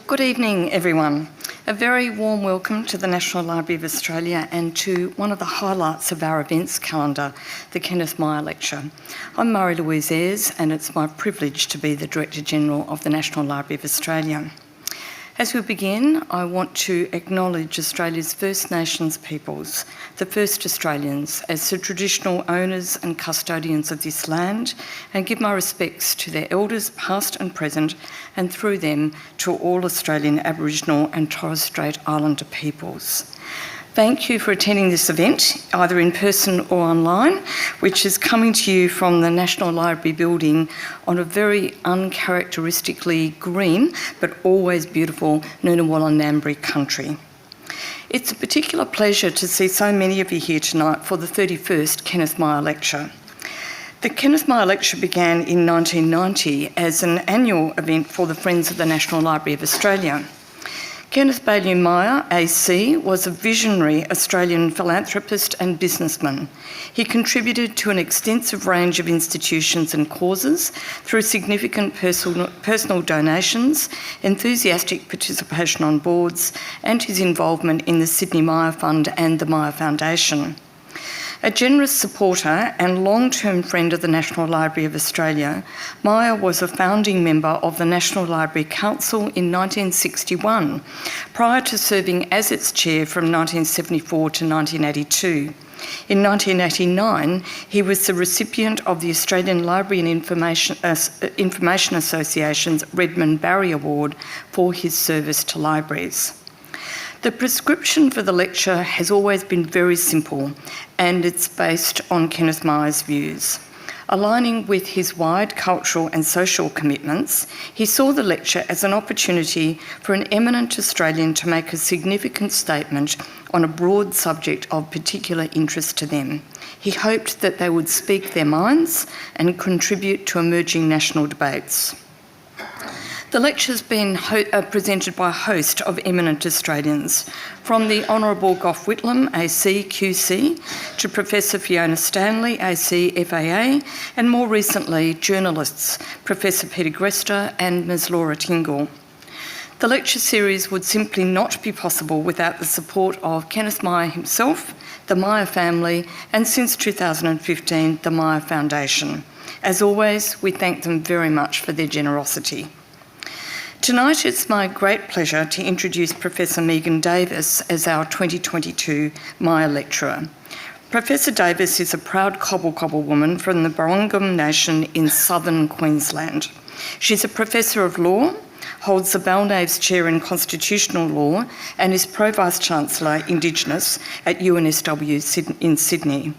Good evening, everyone. A very warm welcome to the National Library of Australia and to one of the highlights of our events calendar, the Kenneth Myer Lecture. I'm Marie-Louise Ayres and it's my privilege to be the Director-General of the National Library of Australia. As we begin, I want to acknowledge Australia's First Nations peoples, the first Australians, as the traditional owners and custodians of this land, and give my respects to their elders, past and present, and through them to all Australian Aboriginal and Torres Strait Islander peoples. Thank you for attending this event, either in person or online, which is coming to you from the National Library building on a very uncharacteristically green, but always beautiful Ngunnawal Ngambri country. It's a particular pleasure to see so many of you here tonight for the 31st Kenneth Myer Lecture. The Kenneth Myer Lecture began in 1990 as an annual event for the Friends of the National Library of Australia. Kenneth Baillieu Myer, AC, was a visionary Australian philanthropist and businessman. He contributed to an extensive range of institutions and causes through significant personal donations, enthusiastic participation on boards, and his involvement in the Sydney Myer Fund and the Myer Foundation. A generous supporter and long-term friend of the National Library of Australia, Myer was a founding member of the National Library Council in 1961, prior to serving as its chair from 1974 to 1982. In 1989, he was the recipient of the Australian Library and Information Association's Redmond Barry Award for his service to libraries. The prescription for the lecture has always been very simple, and it's based on Kenneth Myer's views. Aligning with his wide cultural and social commitments, he saw the lecture as an opportunity for an eminent Australian to make a significant statement on a broad subject of particular interest to them. He hoped that they would speak their minds and contribute to emerging national debates. The lecture has been presented by a host of eminent Australians, from the Honourable Gough Whitlam, AC QC, to Professor Fiona Stanley, AC FAA, and more recently, journalists, Professor Peter Grester and Ms Laura Tingle. The lecture series would simply not be possible without the support of Kenneth Myer himself, the Myer family, and since 2015, the Myer Foundation. As always, we thank them very much for their generosity. Tonight it's my great pleasure to introduce Professor Megan Davis as our 2022 Myer Lecturer. Professor Davis is a proud Cobble Cobble woman from the Barrungam Nation in southern Queensland. She's a Professor of Law, holds the Balnaves Chair in Constitutional Law and is Pro Vice-Chancellor Indigenous at UNSW in Sydney.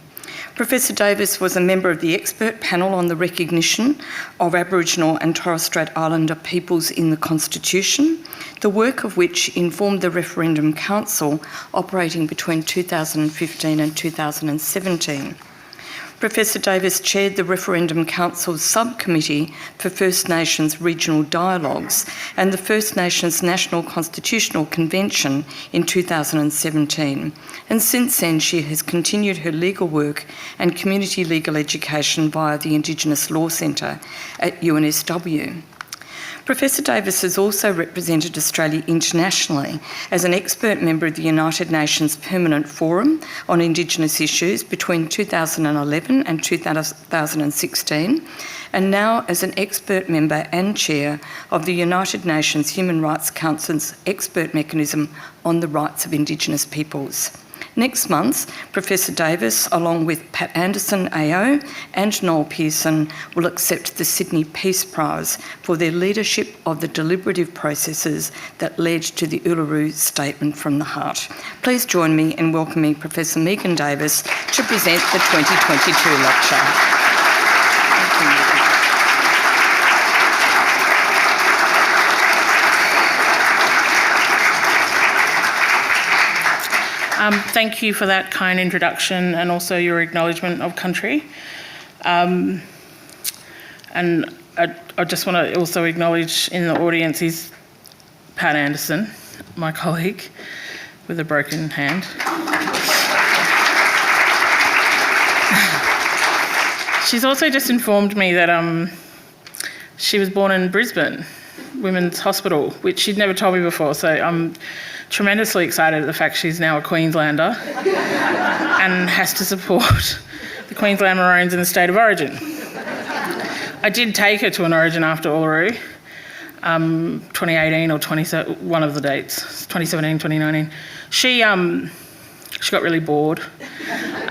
Professor Davis was a member of the expert panel on the recognition of Aboriginal and Torres Strait Islander peoples in the Constitution, the work of which informed the Referendum Council operating between 2015 and 2017. Professor Davis chaired the Referendum Council's subcommittee for First Nations regional dialogues and the First Nations National Constitutional Convention in 2017. And since then, she has continued her legal work and community legal education via the Indigenous Law Centre at UNSW. Professor Davis has also represented Australia internationally as an expert member of the United Nations Permanent Forum on Indigenous Issues between 2011 and 2016, and now as an expert member and chair of the United Nations Human Rights Council's expert mechanism on the rights of Indigenous peoples. Next month, Professor Davis, along with Pat Anderson AO and Noel Pearson, will accept the Sydney Peace Prize for their leadership of the deliberative processes that led to the Uluru Statement from the Heart. Please join me in welcoming Professor Megan Davis to present the 2022 lecture. Thank you for that kind introduction and also your acknowledgement of country. And I just want to also acknowledge in the audience is Pat Anderson, my colleague, with a broken hand. She's also just informed me that she was born in Brisbane, Women's Hospital, which she'd never told me before, so I'm tremendously excited at the fact she's now a Queenslander and has to support the Queensland Maroons in the state of origin. I did take her to an origin after Uluru, 2018 or one of the dates, 2017, 2019. She got really bored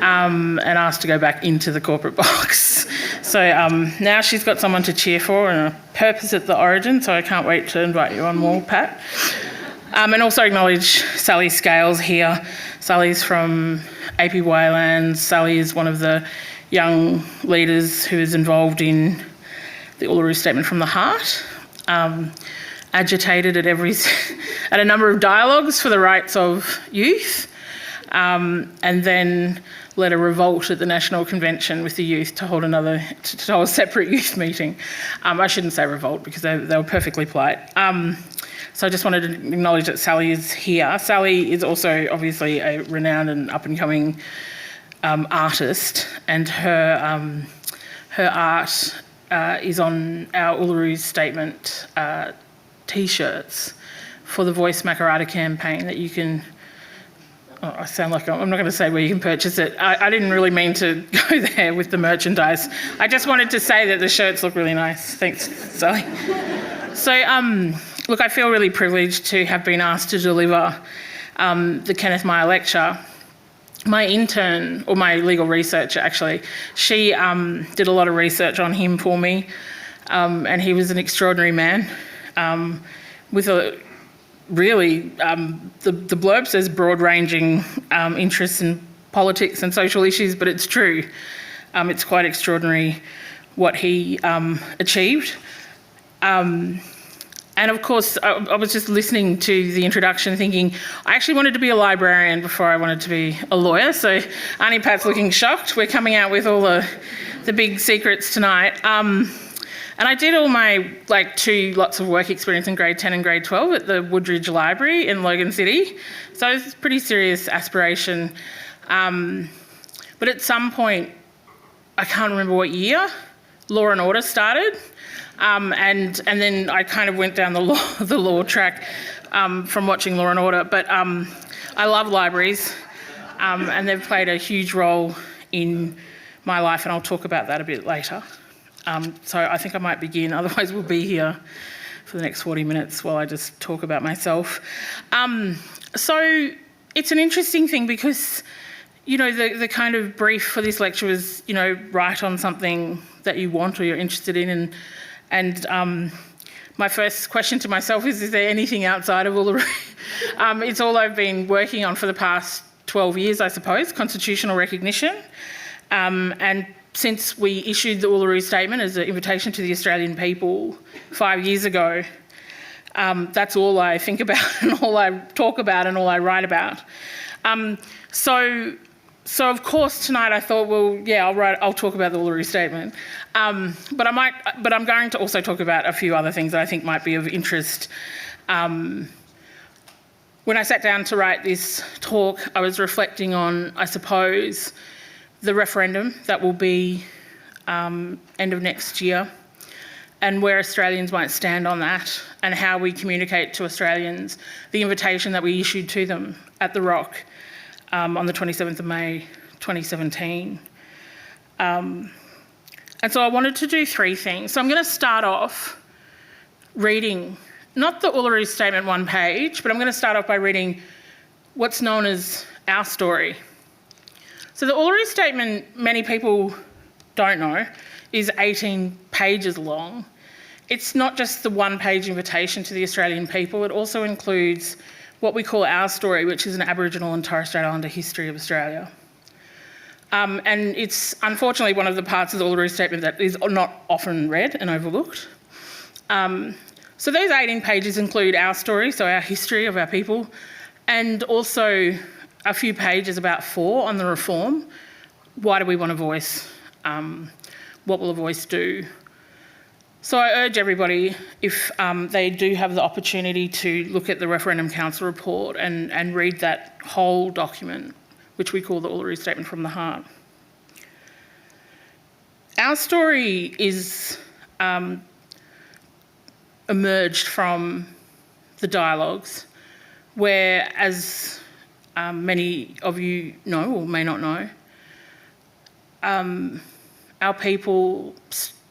and asked to go back into the corporate box. So now she's got someone to cheer for and a purpose at the origin, so I can't wait to invite you on more, Pat. And also acknowledge Sally Scales here. Sally's from APY Lands. Sally is one of the young leaders who is involved in the Uluru Statement from the Heart, agitated at a number of dialogues for the rights of youth, and then led a revolt at the National Convention with the youth to hold a separate youth meeting. I shouldn't say revolt because they were perfectly polite. So I just wanted to acknowledge that Sally is here. Sally is also obviously a renowned and up-and-coming artist, and her art is on our Uluru Statement T-shirts for the Voice Makarrata campaign that you can... Oh, I sound like I'm not going to say where you can purchase it. I didn't really mean to go there with the merchandise. I just wanted to say that the shirts look really nice. Thanks, Sally. So, look, I feel really privileged to have been asked to deliver the Kenneth Myer Lecture. My intern, or my legal researcher actually, she did a lot of research on him for me, and he was an extraordinary man with a really, the blurb says broad-ranging interests in politics and social issues, but it's true. It's quite extraordinary what he achieved. And of course, I was just listening to the introduction thinking, I actually wanted to be a librarian before I wanted to be a lawyer. So Auntie Pat's looking shocked. We're coming out with all the big secrets tonight. And I did all my 2 lots of work experience in grade 10 and grade 12 at the Woodridge Library in Logan City. So it was a pretty serious aspiration. But at some point, I can't remember what year, Law and Order started. And then I kind of went down the law track from watching Law and Order. But I love libraries, and they've played a huge role in my life, and I'll talk about that a bit later. So I think I might begin, otherwise we'll be here for the next 40 minutes while I just talk about myself. So it's an interesting thing because, the kind of brief for this lecture was, write on something that you want or you're interested in, and my first question to myself is there anything outside of Uluru? It's all I've been working on for the past 12 years, I suppose, constitutional recognition. And since we issued the Uluru Statement as an invitation to the Australian people 5 years ago, that's all I think about and all I talk about and all I write about. So of course tonight I thought, well, yeah, I'll talk about the Uluru Statement, but I'm going to also talk about a few other things that I think might be of interest. When I sat down to write this talk, I was reflecting on, I suppose, the referendum that will be end of next year, and where Australians might stand on that, and how we communicate to Australians the invitation that we issued to them at the Rock on the 27th of May 2017. And so I wanted to do 3 things. So I'm going to start off reading, not the Uluru Statement one page, but I'm going to start off by reading what's known as our story. So the Uluru Statement, many people don't know, is 18 pages long. It's not just the 1-page invitation to the Australian people, it also includes what we call our story, which is an Aboriginal and Torres Strait Islander history of Australia. And it's unfortunately one of the parts of the Uluru Statement that is not often read and overlooked. So those 18 pages include our story, so our history of our people, and also a few pages about 4 on the reform. Why do we want a voice? What will a voice do? So I urge everybody, if they do have the opportunity, to look at the Referendum Council report and read that whole document, which we call the Uluru Statement from the Heart. Our story is emerged from the dialogues, where, as many of you know or may not know, our people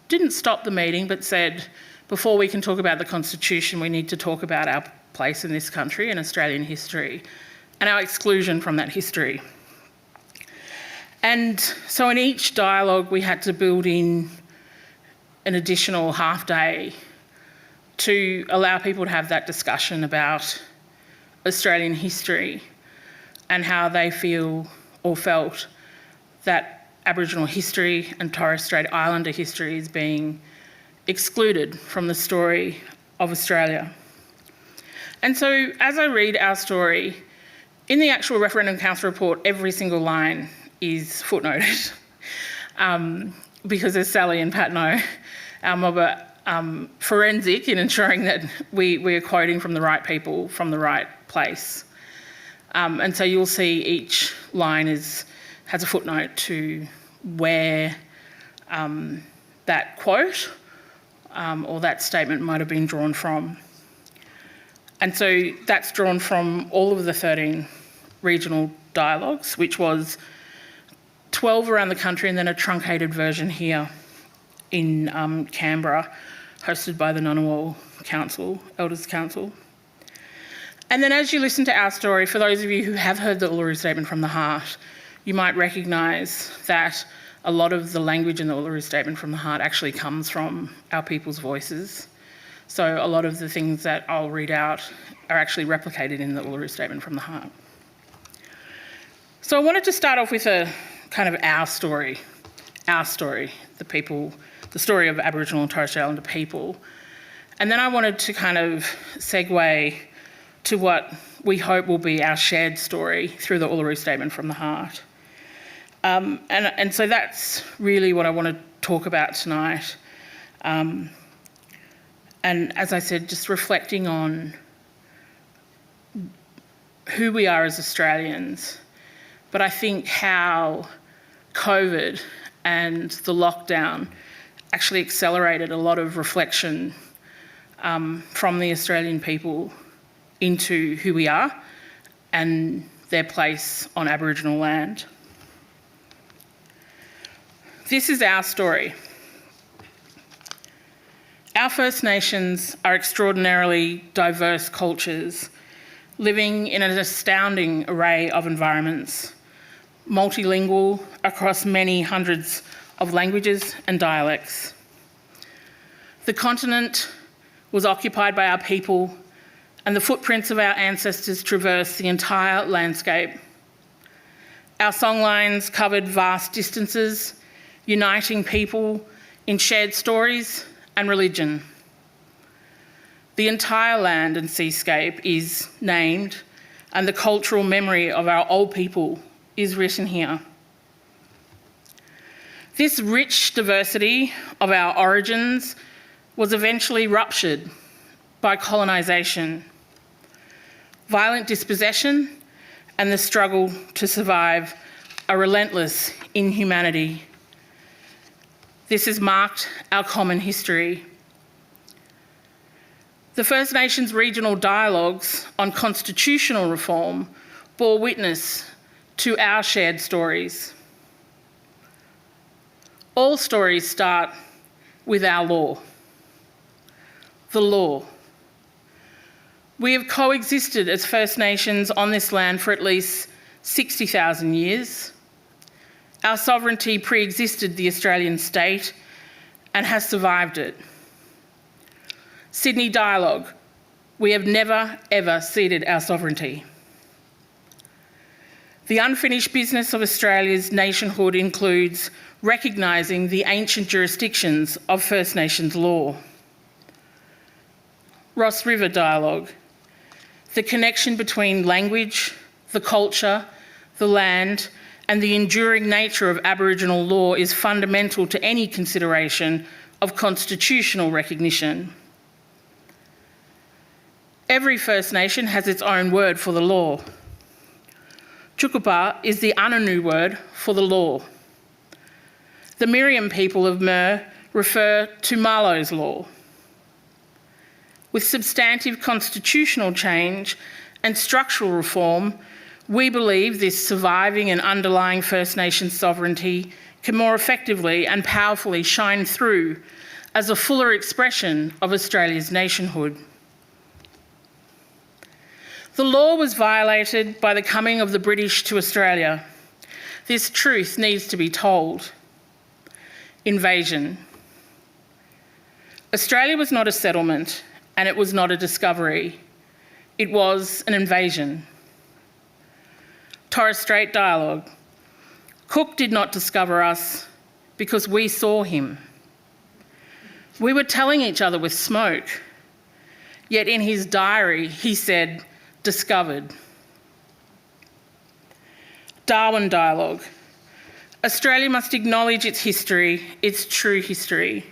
didn't stop the meeting but said, before we can talk about the Constitution, we need to talk about our place in this country and Australian history and our exclusion from that history. And so in each dialogue we had to build in an additional half day to allow people to have that discussion about Australian history and how they feel or felt that Aboriginal history and Torres Strait Islander history is being excluded from the story of Australia. And so as I read our story, in the actual Referendum Council report, every single line is footnoted because, as Sally and Pat know, our mob are forensic in ensuring that we are quoting from the right people from the right place. And so you'll see each line has a footnote to where that quote or that statement might have been drawn from. And so that's drawn from all of the 13 regional dialogues, which was 12 around the country and then a truncated version here in Canberra, hosted by the Ngunnawal Council, Elders Council. And then as you listen to our story, for those of you who have heard the Uluru Statement from the Heart, you might recognise that a lot of the language in the Uluru Statement from the Heart actually comes from our people's voices. So a lot of the things that I'll read out are actually replicated in the Uluru Statement from the Heart. So I wanted to start off with a kind of our story, the story of Aboriginal and Torres Strait Islander people. And then I wanted to kind of segue to what we hope will be our shared story through the Uluru Statement from the Heart. And so that's really what I want to talk about tonight. And as I said, just reflecting on who we are as Australians, but I think how COVID and the lockdown actually accelerated a lot of reflection from the Australian people into who we are and their place on Aboriginal land. This is our story. Our First Nations are extraordinarily diverse cultures living in an astounding array of environments, multilingual across many hundreds of languages and dialects. The continent was occupied by our people, and the footprints of our ancestors traversed the entire landscape. Our songlines covered vast distances, uniting people in shared stories and religion. The entire land and seascape is named, and the cultural memory of our old people is written here. This rich diversity of our origins was eventually ruptured by colonisation, violent dispossession, and the struggle to survive a relentless inhumanity. This has marked our common history. The First Nations regional dialogues on constitutional reform bore witness to our shared stories. All stories start with our law. The law. We have coexisted as First Nations on this land for at least 60,000 years. Our sovereignty pre-existed the Australian state and has survived it. Sydney Dialogue. We have never, ever ceded our sovereignty. The unfinished business of Australia's nationhood includes recognising the ancient jurisdictions of First Nations law. Ross River Dialogue. The connection between language, the culture, the land, and the enduring nature of Aboriginal law is fundamental to any consideration of constitutional recognition. Every First Nation has its own word for the law. Chukupa is the Ananu word for the law. The Miriam people of Mer refer to Marlowe's law. With substantive constitutional change and structural reform, we believe this surviving and underlying First Nations sovereignty can more effectively and powerfully shine through as a fuller expression of Australia's nationhood. The law was violated by the coming of the British to Australia. This truth needs to be told. Invasion. Australia was not a settlement, and it was not a discovery. It was an invasion. Torres Strait dialogue. Cook did not discover us because we saw him. We were telling each other with smoke, yet in his diary he said, discovered. Darwin dialogue. Australia must acknowledge its history, its true history,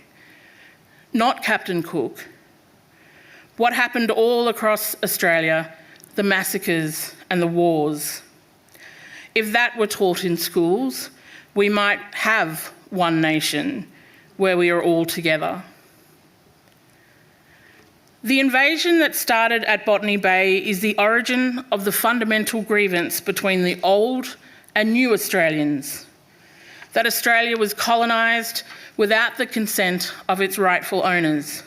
not Captain Cook. What happened all across Australia, the massacres and the wars. If that were taught in schools, we might have one nation where we are all together. The invasion that started at Botany Bay is the origin of the fundamental grievance between the old and new Australians, that Australia was colonised without the consent of its rightful owners.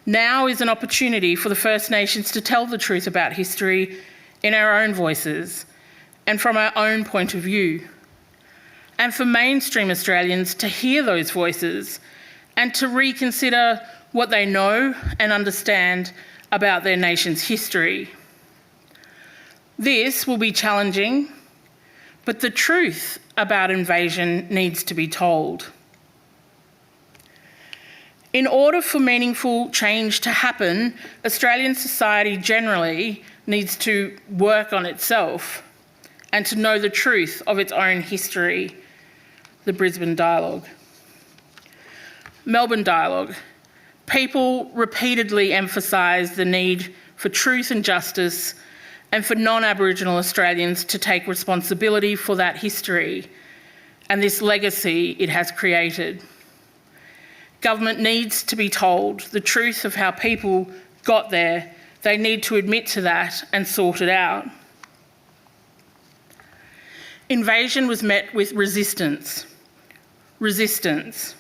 Now is an opportunity for the First Nations to tell the truth about history in our own voices and from our own point of view, and for mainstream Australians to hear those voices and to reconsider what they know and understand about their nation's history. This will be challenging, but the truth about invasion needs to be told. In order for meaningful change to happen, Australian society generally needs to work on itself and to know the truth of its own history. The Brisbane dialogue. Melbourne dialogue. People repeatedly emphasise the need for truth and justice and for non-Aboriginal Australians to take responsibility for that history and this legacy it has created. Government needs to be told the truth of how people got there. They need to admit to that and sort it out. Invasion was met with resistance. Resistance.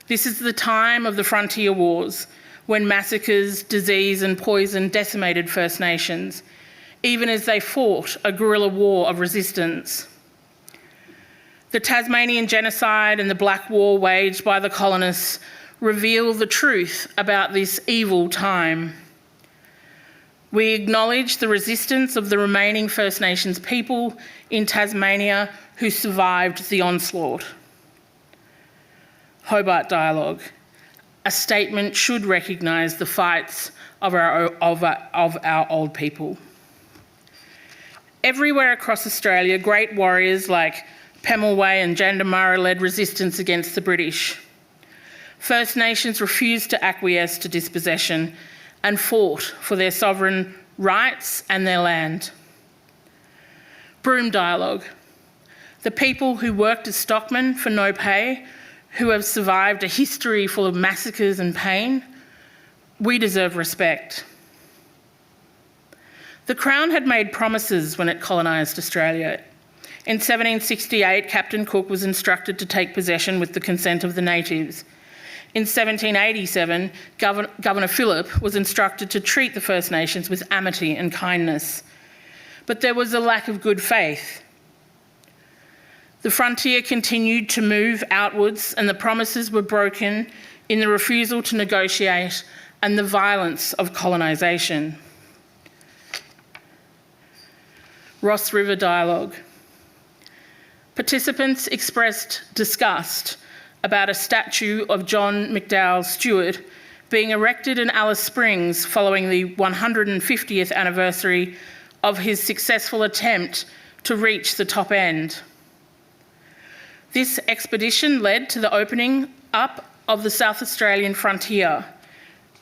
This is the time of the frontier wars, when massacres, disease and poison decimated First Nations, even as they fought a guerrilla war of resistance. The Tasmanian genocide and the Black War waged by the colonists reveal the truth about this evil time. We acknowledge the resistance of the remaining First Nations people in Tasmania who survived the onslaught. Hobart dialogue. A statement should recognise the fights of our old people. Everywhere across Australia, great warriors like Pemulwuy and Jandamara led resistance against the British. First Nations refused to acquiesce to dispossession and fought for their sovereign rights and their land. Broome dialogue. The people who worked as stockmen for no pay, who have survived a history full of massacres and pain, we deserve respect. The Crown had made promises when it colonised Australia. In 1768, Captain Cook was instructed to take possession with the consent of the natives. In 1787, Governor Phillip was instructed to treat the First Nations with amity and kindness. But there was a lack of good faith. The frontier continued to move outwards and the promises were broken in the refusal to negotiate and the violence of colonisation. Ross River dialogue. Participants expressed disgust about a statue of John McDowell Stuart being erected in Alice Springs following the 150th anniversary of his successful attempt to reach the top end. This expedition led to the opening up of the South Australian frontier,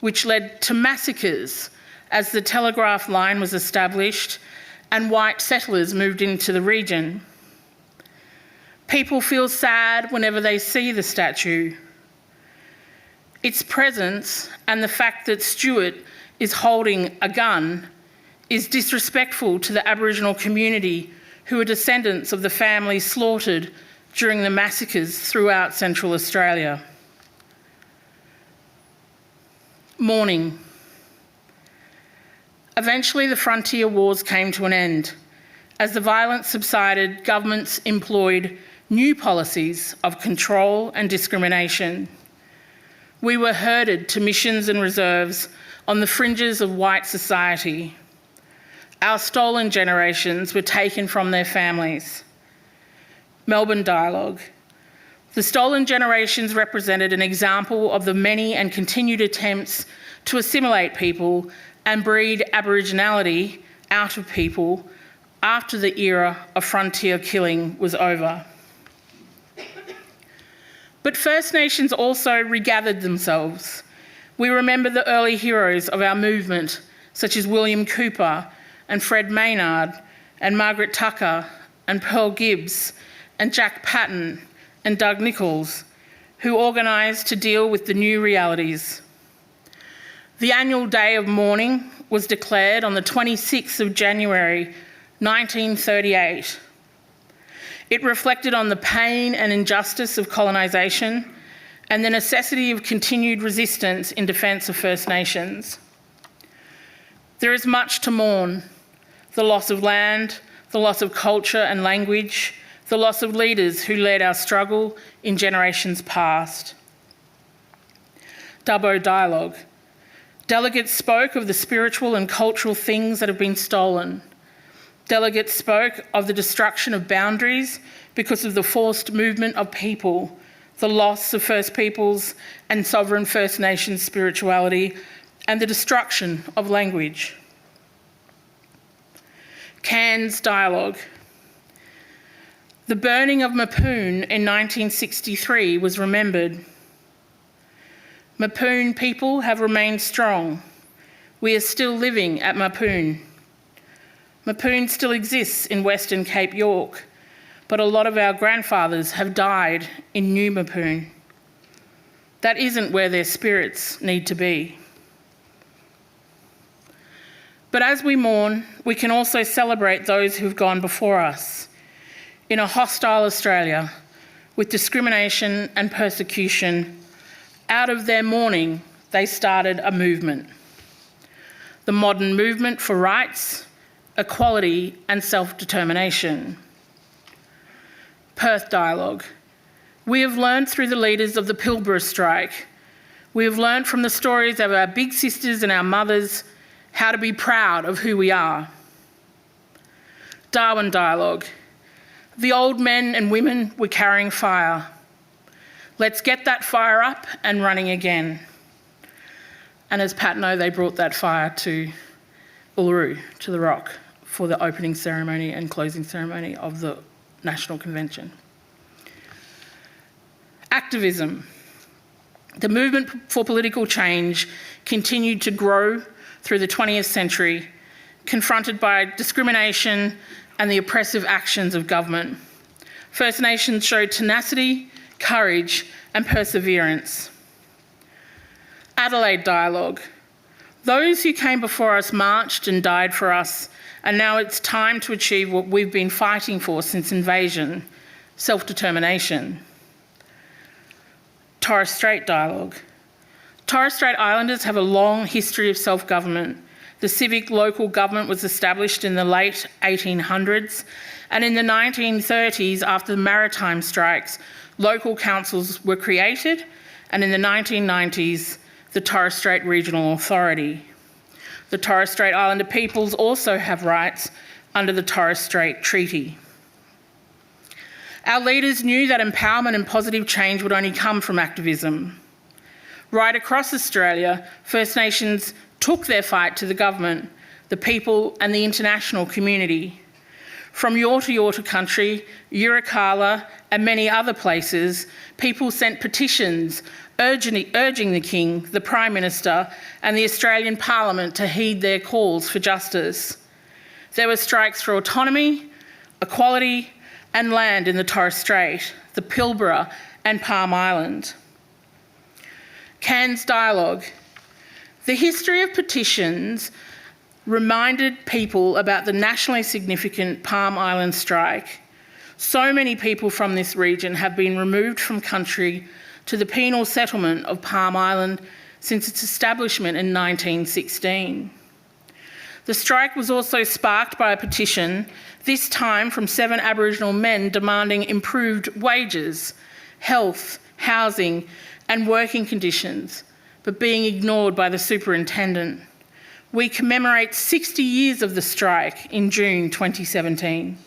which led to massacres as the telegraph line was established and white settlers moved into the region. People feel sad whenever they see the statue. Its presence and the fact that Stuart is holding a gun is disrespectful to the Aboriginal community who are descendants of the families slaughtered during the massacres throughout Central Australia. Mourning. Eventually, the frontier wars came to an end. As the violence subsided, governments employed new policies of control and discrimination. We were herded to missions and reserves on the fringes of white society. Our stolen generations were taken from their families. Melbourne Dialogue. The stolen generations represented an example of the many and continued attempts to assimilate people and breed Aboriginality out of people after the era of frontier killing was over. But First Nations also regathered themselves. We remember the early heroes of our movement, such as William Cooper and Fred Maynard and Margaret Tucker and Pearl Gibbs and Jack Patton and Doug Nicholls, who organised to deal with the new realities. The annual day of mourning was declared on the 26th of January 1938. It reflected on the pain and injustice of colonisation and the necessity of continued resistance in defence of First Nations. There is much to mourn: the loss of land, the loss of culture and language, the loss of leaders who led our struggle in generations past. Dubbo Dialogue. Delegates spoke of the spiritual and cultural things that have been stolen. Delegates spoke of the destruction of boundaries because of the forced movement of people, the loss of First Peoples and sovereign First Nations spirituality, and the destruction of language. Cairns Dialogue. The burning of Mapoon in 1963 was remembered. Mapoon people have remained strong. We are still living at Mapoon. Mapoon still exists in Western Cape York, but a lot of our grandfathers have died in New Mapoon. That isn't where their spirits need to be. But as we mourn, we can also celebrate those who've gone before us. In a hostile Australia, with discrimination and persecution, out of their mourning, they started a movement. The modern movement for rights, equality and self-determination. Perth Dialogue. We have learned through the leaders of the Pilbara strike. We have learned from the stories of our big sisters and our mothers how to be proud of who we are. Darwin Dialogue. The old men and women were carrying fire. Let's get that fire up and running again. And as Pat know, they brought that fire to Uluru, to the rock, for the opening ceremony and closing ceremony of the National Convention. Activism. The movement for political change continued to grow through the 20th century, confronted by discrimination and the oppressive actions of government. First Nations showed tenacity, courage and perseverance. Adelaide Dialogue. Those who came before us marched and died for us, and now it's time to achieve what we've been fighting for since invasion: self-determination. Torres Strait Dialogue. Torres Strait Islanders have a long history of self-government. The civic local government was established in the late 1800s, and in the 1930s, after the maritime strikes, local councils were created, and in the 1990s, the Torres Strait Regional Authority. The Torres Strait Islander peoples also have rights under the Torres Strait Treaty. Our leaders knew that empowerment and positive change would only come from activism. Right across Australia, First Nations took their fight to the government, the people and the international community. From Yorta Yorta country, Yirrkala and many other places, people sent petitions urging the King, the Prime Minister and the Australian Parliament to heed their calls for justice. There were strikes for autonomy, equality and land in the Torres Strait, the Pilbara and Palm Island. Cairns dialogue. The history of petitions reminded people about the nationally significant Palm Island strike. So many people from this region have been removed from country to the penal settlement of Palm Island since its establishment in 1916. The strike was also sparked by a petition, this time from 7 Aboriginal men demanding improved wages, health, housing and working conditions, but being ignored by the superintendent. We commemorate 60 years of the strike in June 2017.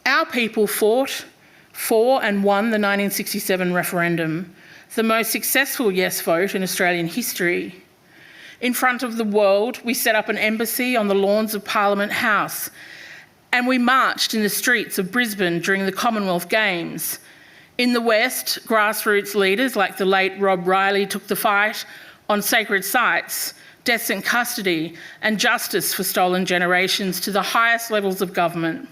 Our people fought for and won the 1967 referendum, the most successful yes vote in Australian history. In front of the world, we set up an embassy on the lawns of Parliament House, and we marched in the streets of Brisbane during the Commonwealth Games. In the West, grassroots leaders like the late Rob Riley took the fight on sacred sites, deaths in custody, and justice for stolen generations to the highest levels of government.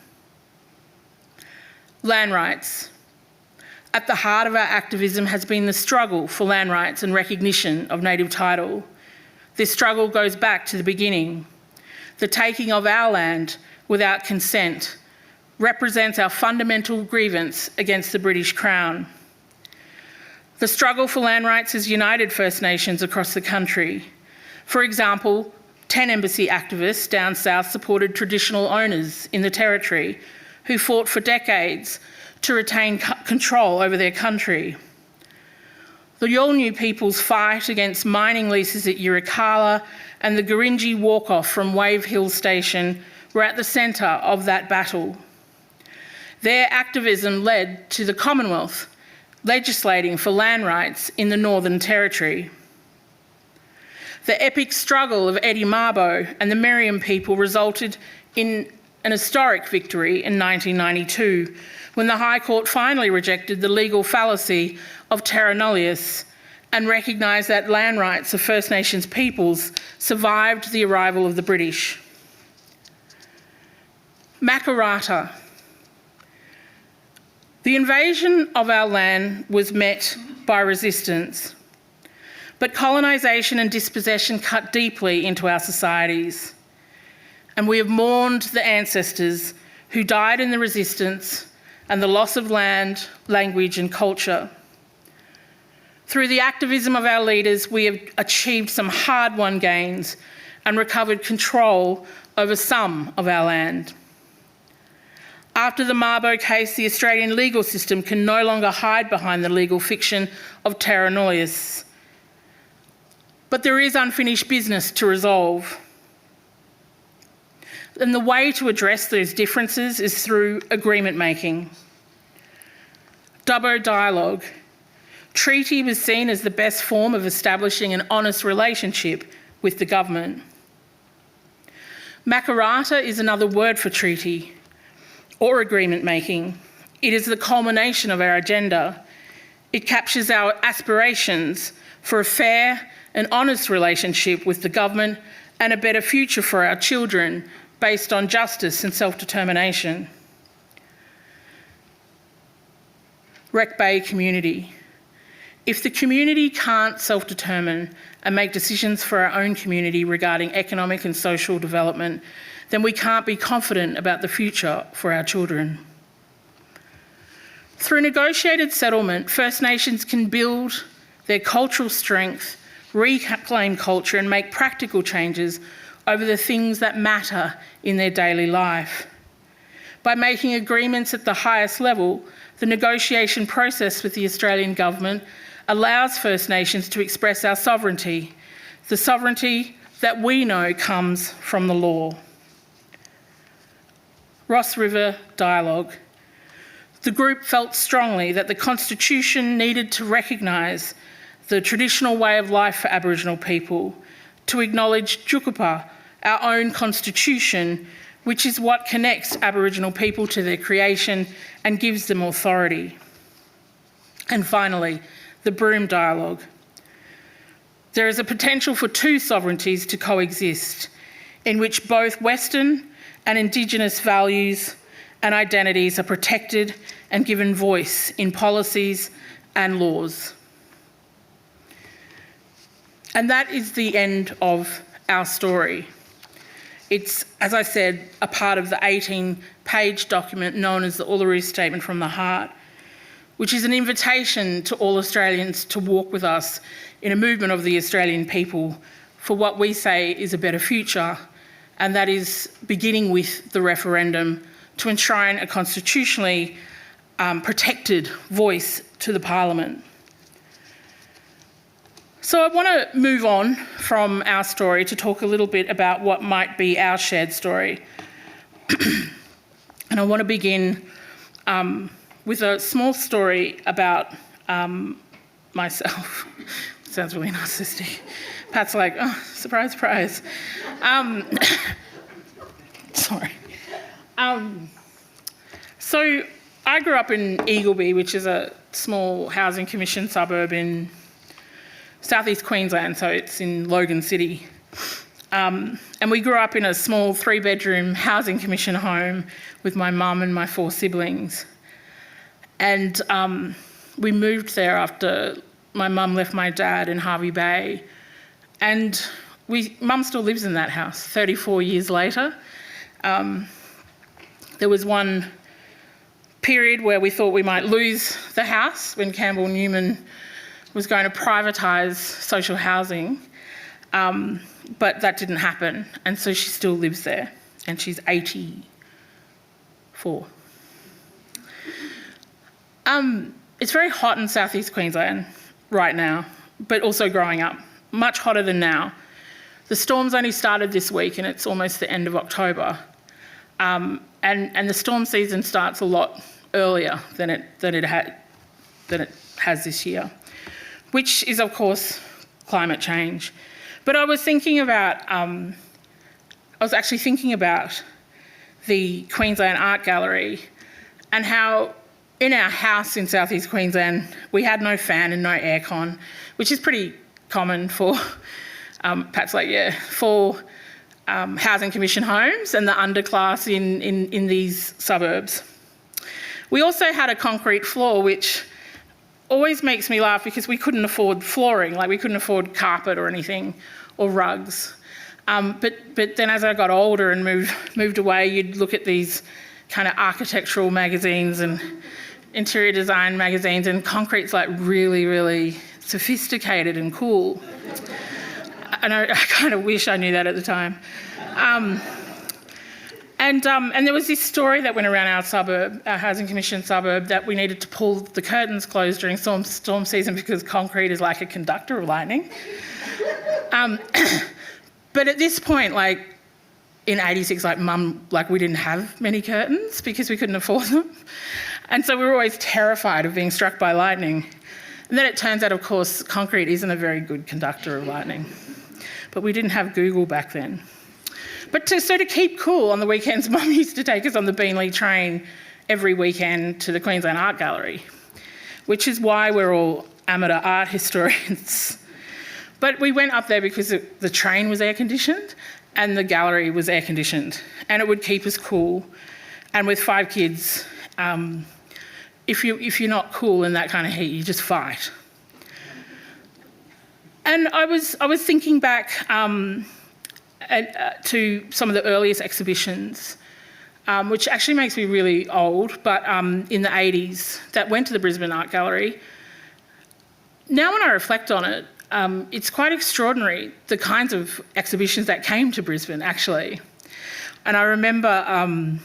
Land rights. At the heart of our activism has been the struggle for land rights and recognition of native title. This struggle goes back to the beginning. The taking of our land without consent represents our fundamental grievance against the British Crown. The struggle for land rights has united First Nations across the country. For example, 10 embassy activists down south supported traditional owners in the Territory who fought for decades to retain control over their country. The Yolngu people's fight against mining leases at Yirrkala and the Gurindji walk-off from Wave Hill Station were at the centre of that battle. Their activism led to the Commonwealth legislating for land rights in the Northern Territory. The epic struggle of Eddie Mabo and the Meriam people resulted in an historic victory in 1992, when the High Court finally rejected the legal fallacy of terra nullius and recognised that land rights of First Nations peoples survived the arrival of the British. Makarrata. The invasion of our land was met by resistance, but colonisation and dispossession cut deeply into our societies, and we have mourned the ancestors who died in the resistance and the loss of land, language and culture. Through the activism of our leaders, we have achieved some hard-won gains and recovered control over some of our land. After the Mabo case, the Australian legal system can no longer hide behind the legal fiction of terra nullius. But there is unfinished business to resolve. And the way to address those differences is through agreement making. Dubbo dialogue. Treaty was seen as the best form of establishing an honest relationship with the government. Makarrata is another word for treaty or agreement making. It is the culmination of our agenda. It captures our aspirations for a fair and honest relationship with the government and a better future for our children based on justice and self-determination. Wreck Bay community. If the community can't self-determine and make decisions for our own community regarding economic and social development, then we can't be confident about the future for our children. Through negotiated settlement, First Nations can build their cultural strength, reclaim culture and make practical changes over the things that matter in their daily life. By making agreements at the highest level, the negotiation process with the Australian Government allows First Nations to express our sovereignty, the sovereignty that we know comes from the law. Ross River dialogue. The group felt strongly that the Constitution needed to recognise the traditional way of life for Aboriginal people, to acknowledge Jukupa, our own constitution, which is what connects Aboriginal people to their creation and gives them authority. And finally, the Broome dialogue. There is a potential for two sovereignties to coexist, in which both Western and Indigenous values and identities are protected and given voice in policies and laws. And that is the end of our story. It's, as I said, a part of the 18-page document known as the Uluru Statement from the Heart, which is an invitation to all Australians to walk with us in a movement of the Australian people for what we say is a better future, and that is beginning with the referendum to enshrine a constitutionally protected voice to the Parliament. So I want to move on from our story to talk a little bit about what might be our shared story. And I want to begin with a small story about myself. Sounds really narcissistic. Pat's like, oh, surprise, surprise. Sorry. So I grew up in Eagleby, which is a small housing commission suburb in southeast Queensland, so it's in Logan City. And we grew up in a small 3-bedroom housing commission home with my mum and my 4 siblings. And we moved there after my mum left my dad in Hervey Bay. And mum still lives in that house 34 years later. There was one period where we thought we might lose the house when Campbell Newman was going to privatise social housing, but that didn't happen, and so she still lives there, and she's 84. It's very hot in southeast Queensland right now, but also growing up, much hotter than now. The storms only started this week, and it's almost the end of October, and the storm season starts a lot earlier than it has this year, which is, of course, climate change. But I was thinking about, actually thinking about the Queensland Art Gallery and how in our house in southeast Queensland we had no fan and no aircon, which is pretty common for, Pat's like, yeah, for housing commission homes and the underclass in these suburbs. We also had a concrete floor, which always makes me laugh because we couldn't afford flooring, like we couldn't afford carpet or anything, or rugs. But then as I got older and moved away, you'd look at these kind of architectural magazines and interior design magazines, and concrete's like really, really sophisticated and cool. And I kind of wish I knew that at the time. And there was this story that went around our suburb, our housing commission suburb, that we needed to pull the curtains closed during storm season because concrete is like a conductor of lightning. But at this point, like in '86, like mum, like we didn't have many curtains because we couldn't afford them. And so we were always terrified of being struck by lightning. And then it turns out, of course, concrete isn't a very good conductor of lightning. But we didn't have Google back then. But to keep cool on the weekends, mum used to take us on the Beanley train every weekend to the Queensland Art Gallery, which is why we're all amateur art historians. But we went up there because the train was air-conditioned and the gallery was air-conditioned, and it would keep us cool. And with 5 kids, if you're not cool in that kind of heat, you just fight. And I was thinking back to some of the earliest exhibitions, which actually makes me really old, but in the 80s, that went to the Brisbane Art Gallery. Now when I reflect on it, it's quite extraordinary, the kinds of exhibitions that came to Brisbane, actually. And I remember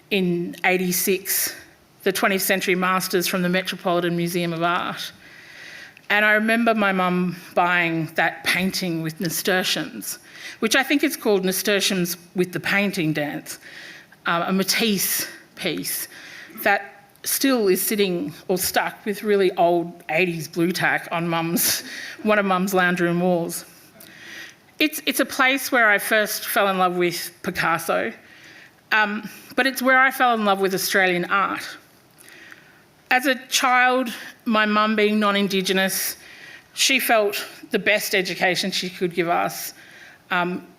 in '86, the 20th Century Masters from the Metropolitan Museum of Art. And I remember my mum buying that painting with nasturtiums, which I think is called Nasturtiums with the Painting Dance, a Matisse piece that still is sitting or stuck with really old 80s blue tack on one of mum's lounge room walls. It's a place where I first fell in love with Picasso, but it's where I fell in love with Australian art. As a child, my mum being non-Indigenous, she felt the best education she could give us,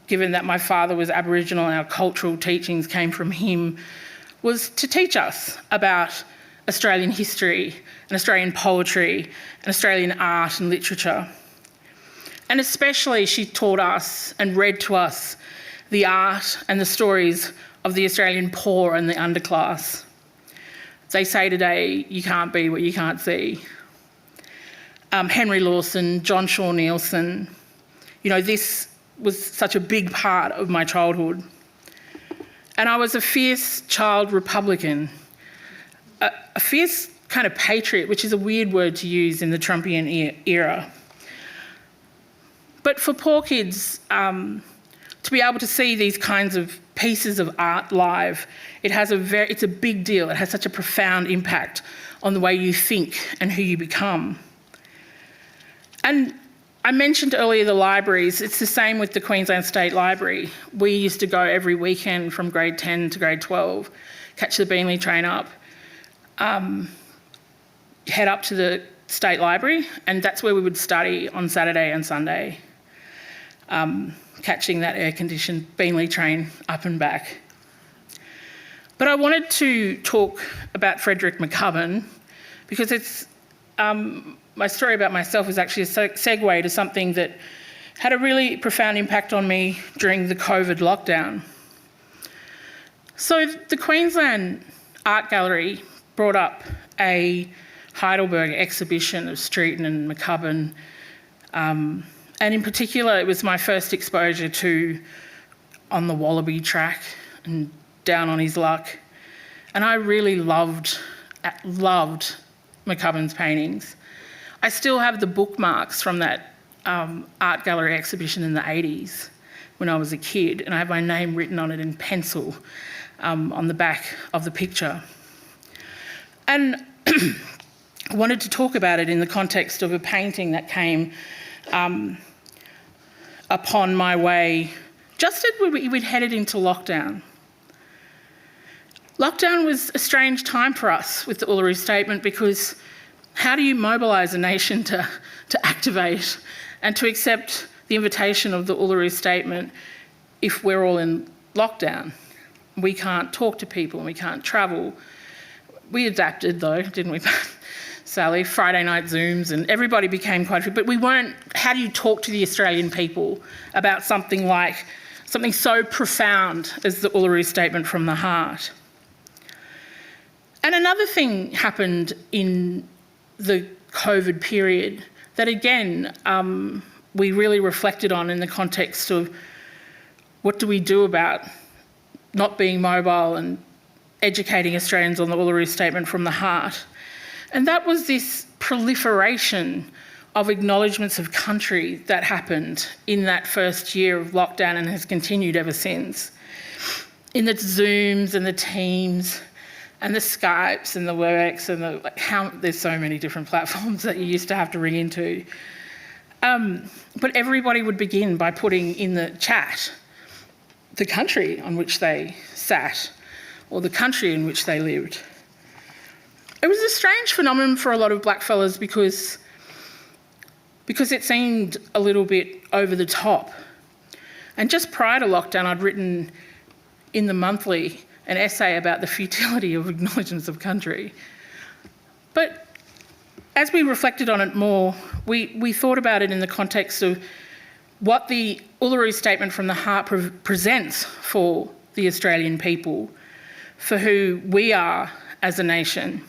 given that my father was Aboriginal and our cultural teachings came from him, was to teach us about Australian history and Australian poetry and Australian art and literature. And especially she taught us and read to us the art and the stories of the Australian poor and the underclass. They say today, you can't be what you can't see. Henry Lawson, John Shaw Nielsen, this was such a big part of my childhood. And I was a fierce child Republican, a fierce kind of patriot, which is a weird word to use in the Trumpian era. But for poor kids, to be able to see these kinds of pieces of art live, it's a big deal. It has such a profound impact on the way you think and who you become. And I mentioned earlier the libraries. It's the same with the Queensland State Library. We used to go every weekend from grade 10 to grade 12, catch the Beanley train up, head up to the State Library, and that's where we would study on Saturday and Sunday, catching that air-conditioned Beanley train up and back. But I wanted to talk about Frederick McCubbin because it's my story about myself is actually a segue to something that had a really profound impact on me during the COVID lockdown. So the Queensland Art Gallery brought up a Heidelberg exhibition of Streeton and McCubbin, and in particular it was my first exposure to On the Wallaby track and Down on His Luck, and I really loved McCubbin's paintings. I still have the bookmarks from that art gallery exhibition in the 80s when I was a kid, and I have my name written on it in pencil on the back of the picture. And I wanted to talk about it in the context of a painting that came upon my way just as we'd headed into lockdown. Lockdown was a strange time for us with the Uluru Statement because how do you mobilise a nation to activate and to accept the invitation of the Uluru Statement if we're all in lockdown? We can't talk to people and we can't travel. We adapted though, didn't we, Sally? Friday night Zooms and everybody became quite... But we weren't... How do you talk to the Australian people about something so profound as the Uluru Statement from the heart? And another thing happened in the COVID period that again we really reflected on in the context of what do we do about not being mobile and educating Australians on the Uluru Statement from the heart. And that was this proliferation of acknowledgements of country that happened in that first year of lockdown and has continued ever since. In the Zooms and the Teams and the Skypes and the WebEx and there's so many different platforms that you used to have to ring into. But everybody would begin by putting in the chat the country on which they sat or the country in which they lived. It was a strange phenomenon for a lot of blackfellas because it seemed a little bit over the top. And just prior to lockdown, I'd written in the Monthly an essay about the futility of acknowledgements of country. But as we reflected on it more, we thought about it in the context of what the Uluru Statement from the Heart presents for the Australian people, for who we are as a nation.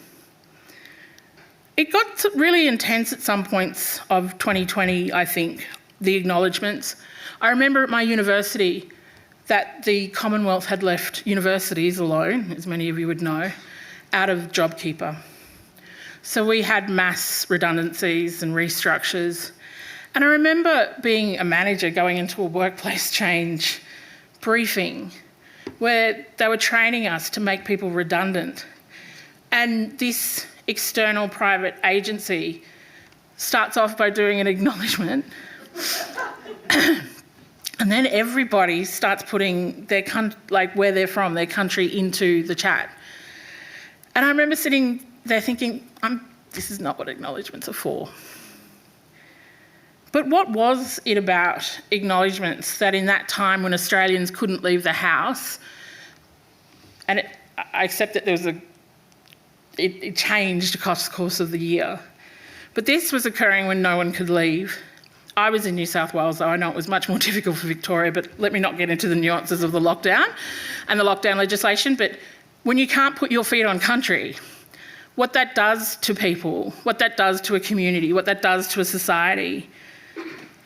It got really intense at some points of 2020, I think, the acknowledgements. I remember at my university that the Commonwealth had left universities alone, as many of you would know, out of JobKeeper. So we had mass redundancies and restructures. And I remember being a manager going into a workplace change briefing where they were training us to make people redundant. And this external private agency starts off by doing an acknowledgement and then everybody starts putting their where they're from, their country, into the chat. And I remember sitting there thinking, this is not what acknowledgements are for. But what was it about acknowledgements that in that time when Australians couldn't leave the house, and I accept that there was it changed across the course of the year, but this was occurring when no one could leave. I was in New South Wales, so I know it was much more difficult for Victoria, but let me not get into the nuances of the lockdown and the lockdown legislation. But when you can't put your feet on country, what that does to people, what that does to a community, what that does to a society,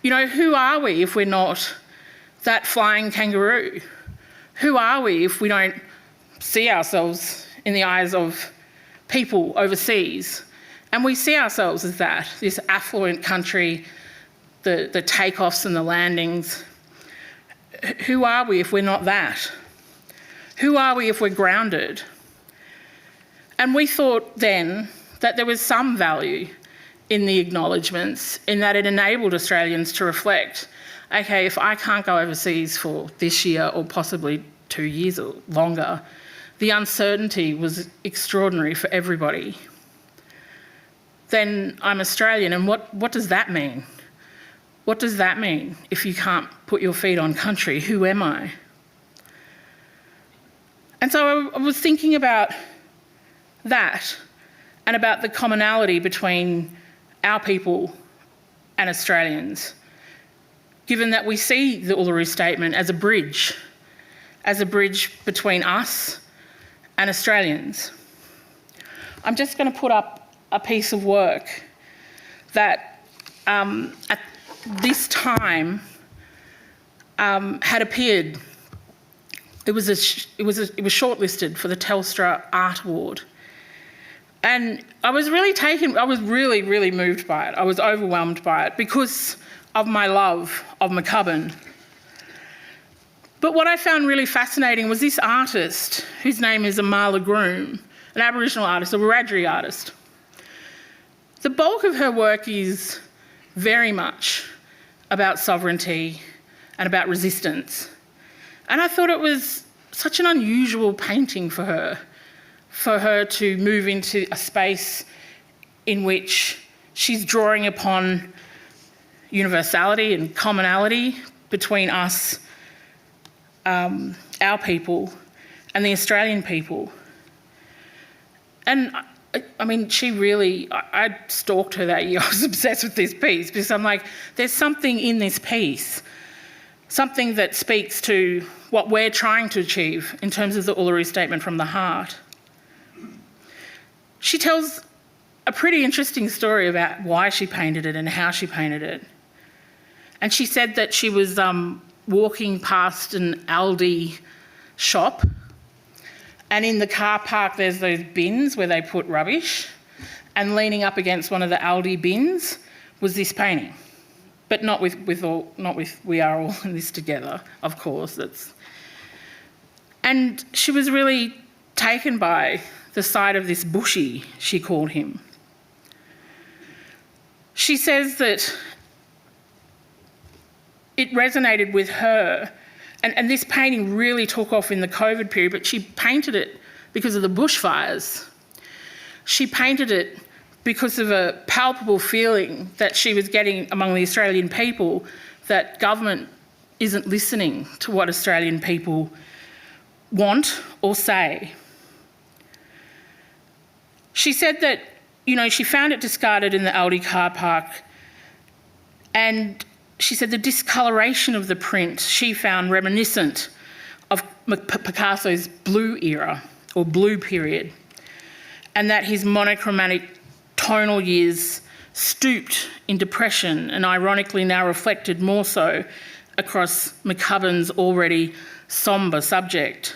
you know, who are we if we're not that flying kangaroo? Who are we if we don't see ourselves in the eyes of people overseas? And we see ourselves as that, this affluent country, the takeoffs and the landings. Who are we if we're not that? Who are we if we're grounded? And we thought then that there was some value in the acknowledgements, in that it enabled Australians to reflect, okay, if I can't go overseas for this year or possibly 2 years or longer, the uncertainty was extraordinary for everybody. Then I'm Australian, and what does that mean? What does that mean if you can't put your feet on country? Who am I? And so I was thinking about that and about the commonality between our people and Australians, given that we see the Uluru Statement as a bridge between us and Australians. I'm just going to put up a piece of work that at this time had appeared. It was shortlisted for the Telstra Art Award. And I was really moved by it. I was overwhelmed by it because of my love of McCubbin. But what I found really fascinating was this artist, whose name is Amala Groom, an Aboriginal artist, a Wiradjuri artist. The bulk of her work is very much about sovereignty and about resistance. And I thought it was such an unusual painting for her to move into a space in which she's drawing upon universality and commonality between us, our people, and the Australian people. And I mean, I stalked her that year. I was obsessed with this piece because I'm like, there's something in this piece, something that speaks to what we're trying to achieve in terms of the Uluru Statement from the heart. She tells a pretty interesting story about why she painted it and how she painted it. And she said that she was walking past an Aldi shop, and in the car park there's those bins where they put rubbish, and leaning up against one of the Aldi bins was this painting. But not with we are all in this together, of course. And she was really taken by the sight of this bushy, she called him. She says that it resonated with her, and this painting really took off in the COVID period, but she painted it because of the bushfires. She painted it because of a palpable feeling that she was getting among the Australian people that government isn't listening to what Australian people want or say. She said that, she found it discarded in the Aldi car park, and she said the discoloration of the print she found reminiscent of Picasso's blue era or blue period, and that his monochromatic tonal years stooped in depression and ironically now reflected more so across McCubbin's already sombre subject.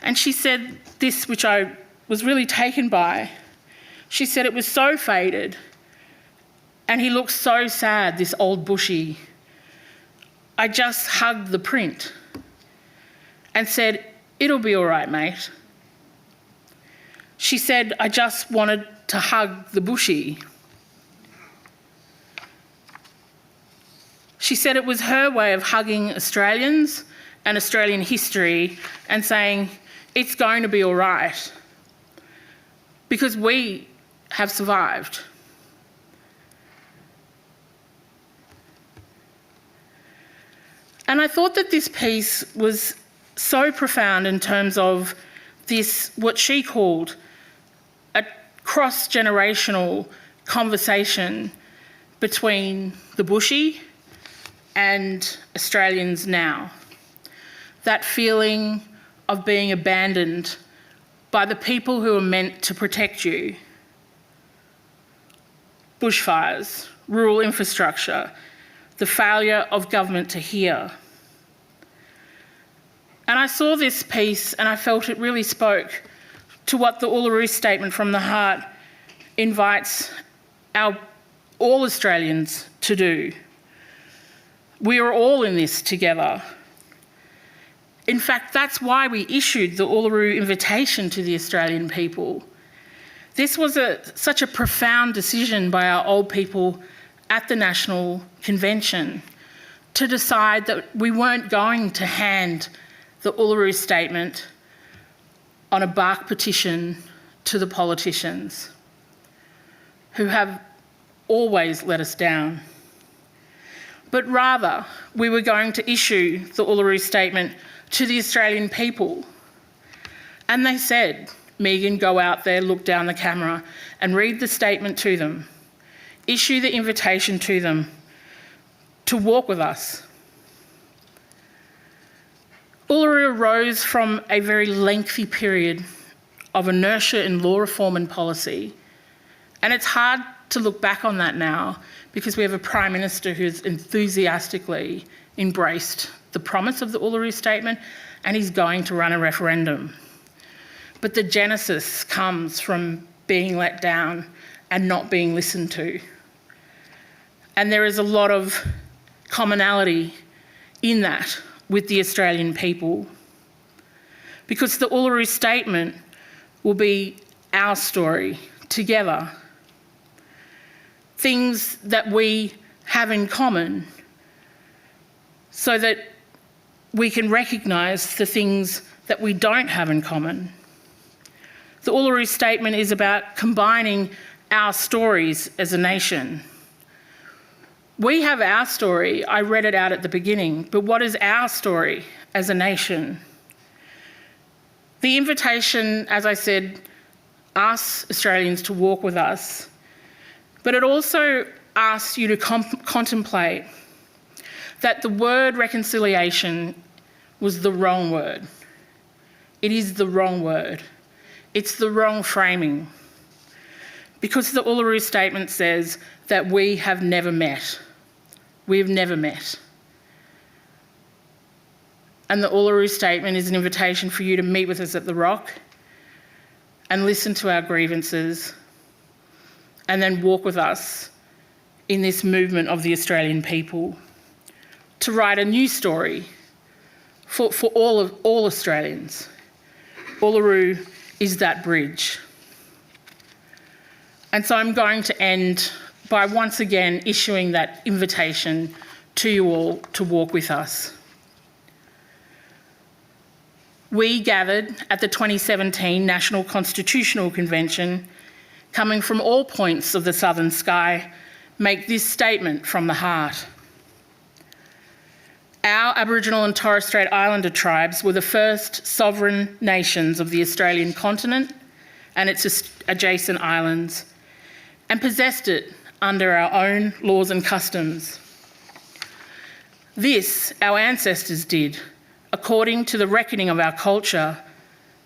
And she said this, which I was really taken by. She said it was so faded and he looked so sad, this old bushy. I just hugged the print and said, "It'll be all right, mate." She said, "I just wanted to hug the bushy." She said it was her way of hugging Australians and Australian history and saying, it's going to be all right because we have survived. And I thought that this piece was so profound in terms of this, what she called a cross-generational conversation between the Bushy and Australians now. That feeling of being abandoned by the people who are meant to protect you. Bushfires, rural infrastructure, the failure of government to hear. And I saw this piece and I felt it really spoke to what the Uluru Statement from the Heart invites all Australians to do. We are all in this together. In fact, that's why we issued the Uluru Invitation to the Australian people. This was such a profound decision by our old people at the National Convention to decide that we weren't going to hand the Uluru Statement on a bark petition to the politicians who have always let us down. But rather, we were going to issue the Uluru Statement to the Australian people. And they said, Megan, go out there, look down the camera and read the statement to them. Issue the invitation to them to walk with us. Uluru arose from a very lengthy period of inertia in law reform and policy. And it's hard to look back on that now because we have a Prime Minister who's enthusiastically embraced the promise of the Uluru Statement and he's going to run a referendum. But the genesis comes from being let down and not being listened to. And there is a lot of commonality in that with the Australian people, because the Uluru Statement will be our story together. Things that we have in common so that we can recognise the things that we don't have in common. The Uluru Statement is about combining our stories as a nation. We have our story. I read it out at the beginning, but what is our story as a nation? The invitation, as I said, asks Australians to walk with us, but it also asks you to contemplate that the word reconciliation was the wrong word. It is the wrong word. It's the wrong framing, because the Uluru Statement says that we have never met. We've never met. And the Uluru Statement is an invitation for you to meet with us at the Rock and listen to our grievances and then walk with us in this movement of the Australian people to write a new story for all Australians. Uluru is that bridge. And so I'm going to end by once again issuing that invitation to you all to walk with us. We gathered at the 2017 National Constitutional Convention, coming from all points of the southern sky, make this statement from the heart. Our Aboriginal and Torres Strait Islander tribes were the first sovereign nations of the Australian continent and its adjacent islands, and possessed it under our own laws and customs. This our ancestors did, according to the reckoning of our culture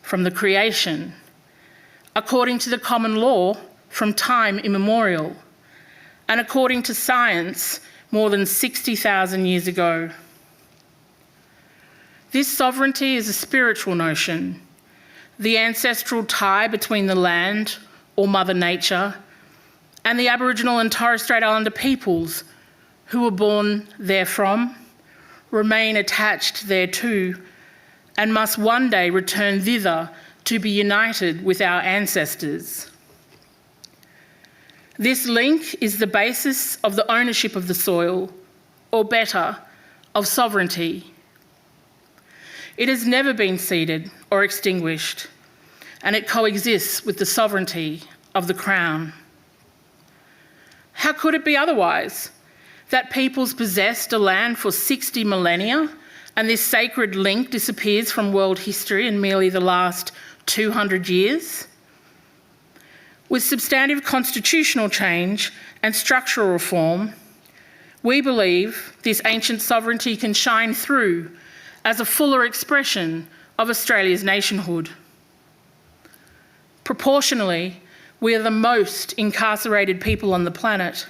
from the creation, according to the common law from time immemorial, and according to science more than 60,000 years ago. This sovereignty is a spiritual notion, the ancestral tie between the land, or Mother Nature, and the Aboriginal and Torres Strait Islander peoples who were born therefrom, remain attached thereto, and must one day return thither to be united with our ancestors. This link is the basis of the ownership of the soil, or better, of sovereignty. It has never been ceded or extinguished, and it coexists with the sovereignty of the Crown. How could it be otherwise? That peoples possessed a land for 60 millennia and this sacred link disappears from world history in merely the last 200 years? With substantive constitutional change and structural reform, we believe this ancient sovereignty can shine through as a fuller expression of Australia's nationhood. Proportionally, we are the most incarcerated people on the planet.